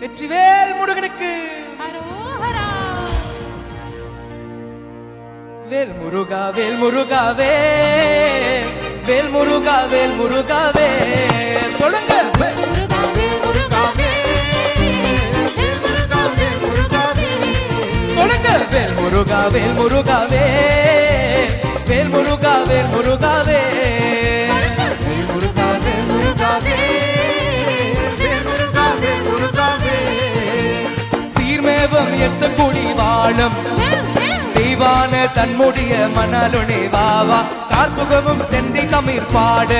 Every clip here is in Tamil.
வெற்றிவேல் முருகனுக்கு அரோஹரா. வேல் முருகா வேல் முருகாவே வேல் முருகா வேல் முருகாவே சொல்லுங்க முருகாவே முருகாவே முருகாவே முருகாவே சொல்லுங்க வேல் முருகா வேல் முருகாவே வேல் முருகா வேல் முருகாவே வேல் முருகா வேல் முருகாவே வேல் முருகா வேல் முருகாவே சீர்மேவம் எத்த குடி வாழும் தெய்வான தன்முடிய மணலுனே வாவா கார்முகமும் செந்தி தமிழ் பாட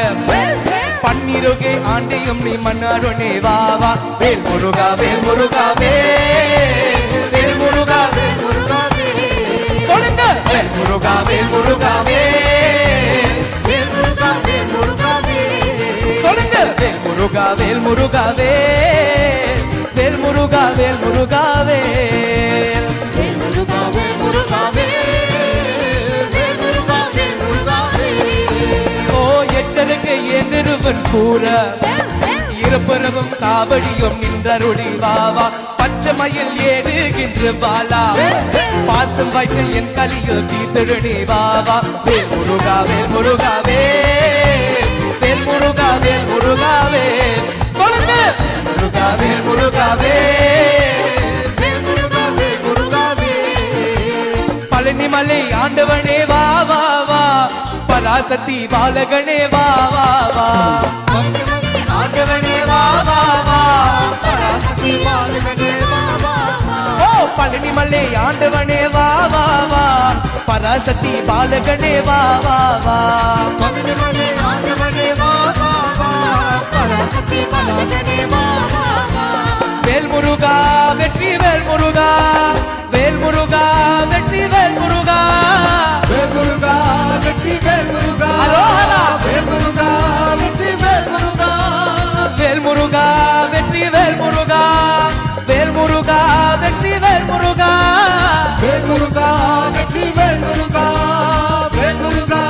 பன்னிருகே ஆண்டியும் நீ மன்னாருனே வாவா வேல் முருகா வேல் முருகாவே வேல் முருகா வேல் முருகாவே சொல்லுங்க வேல் முருகா வேல் முருகாவே வேல் முருகா வேல் முருகாவே சொல்லுங்க வேல் முருகா வேல் முருகாவே வேல் முருகா வேல் முருகாவே வேல் முருகாவே முருகாவே வேல் முருகாவே முருகாவே ஓ எச்சரிக்கை என்றிருவன் கூற இருபுறமும் காவடியும் நின்றருளி வாவா பச்சை மயில் ஏறுகின்ற பாலா பாசம் வைத்து என் கலியில் தீர்த்தருளி வாவா வேல் முருகா வேல் முருகாவே வேல் முருகா வேல் முருகாவே சொல்லுங்க முருகா வேல் முருகாவே வேல் முருகா வேல் முருகாவே பழனி மலை ஆண்டவனே வா வா வா பராசக்தி பாலகனே வா வா வா ஆண்டவனே வா வா வா பராசக்தி பாலகனே வா வா வா ஓ பழனி மலை ஆண்டவனே வா வா வா பராசக்தி பாலகனே வா வா வா பழனி மலை ஆண்டவனே வா வா வா பராசக்தி பாலகனே வா வா வா வேல் முருகா வெற்றி வேல் முருகா வேல் முருகா வெற்றி வேல் முருகா வேல் முருகா வெற்றி வேல் முருகா அரோஹரா வேல் முருகா வெற்றி வேல் முருகா வேல் முருகா வெற்றி வேல் முருகா வேல் முருகா வெற்றி வேல் முருகா வேல் முருகா வெற்றி வேல் முருகா வேல் முருகா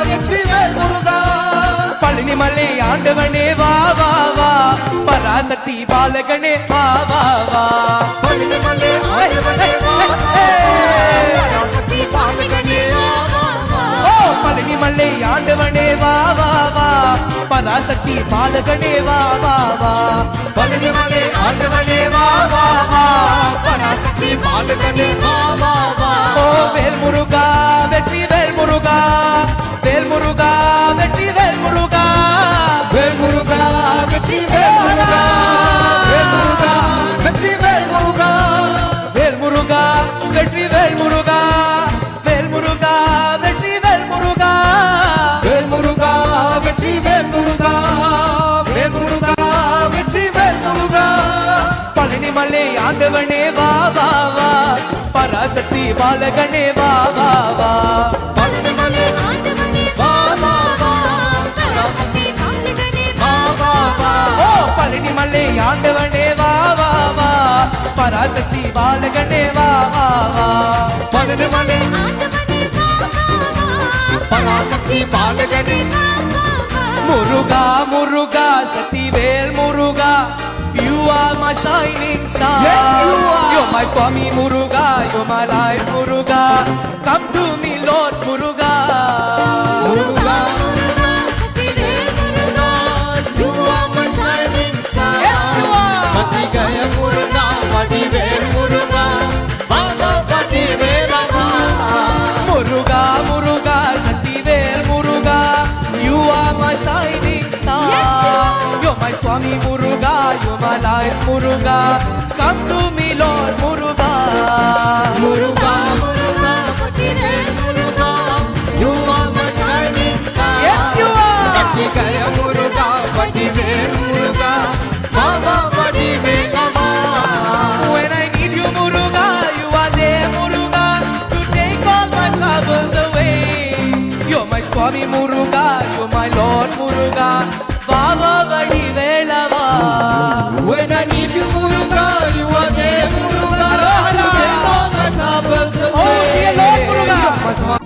வெற்றி வேல் முருகா பழனி மலை ஆண்டவனே வா வா வா பராசக்தி பாலகனே வா வா வா பழனி மலை ஆண்டவனே வா பராசக்தி பாலகனே வா வா வா ஓ பழனி மலை ஆண்டவனே வா வா வா பராசக்தி பாலகனே வா வா வா பழனி மலை ஆண்டவனே வா வா வா பராசக்தி பாலகனே வா வா வா ஓ வேல் முருகா வெற்றி வேல் முருகா வேல் முருகா வெற்றி வேல் முருகா வேல் முருகா வெற்றி வேல் முருகா வேல் முருகா வெற்றி வேல் முருகா வேல் முருகா வெற்றி வேல் முருகா வேல் முருகா வெற்றி வேல் முருகா வேல் முருகா வெற்றி வேல் முருகா வேல் முருகா வெற்றி வேல் முருகா பழனி மலை ஆண்டவனே வா வா வா பராசக்தி பாலகனே வா வா வா பழனி மலை ஆண்டவனே வா வா வா பராசக்தி பாலகனே வா வா வா ஓ பழனி மலை ஆண்டவனே வா வா வா பராசக்தி பாலகனே வா வா வா பழனி மலை ஆண்டவனே வா வா பராசக்தி பாலகனே வா வா முருகா முருகா சக்திவேல் முருகா you are my shining star yes you are you're my Swami Muruga you're my life Muruga come to me Lord Muruga Muruga Muruga Sakthivel Muruga you are my shining star yes you are சக்திகய முருகா வடிவேல் முருகா வாசா வடிவேலவா Muruga Muruga Sakthivel Muruga you are my shining star yes you are you're my Swami Muruga you're my life Muruga come to me Lord Muruga Muruga Muruga Sakthivel Muruga you are my shining star yes you are சக்திகய முருகா வடிவேல் முருகா வாசா வடிவேலவா when I need you Muruga you are there Muruga to take all my troubles away you're my Swami Muruga you're my Lord Muruga Baba Vadivelava when I need you Muruga you are there Muruga to take all my troubles away oh dear Lord Muruga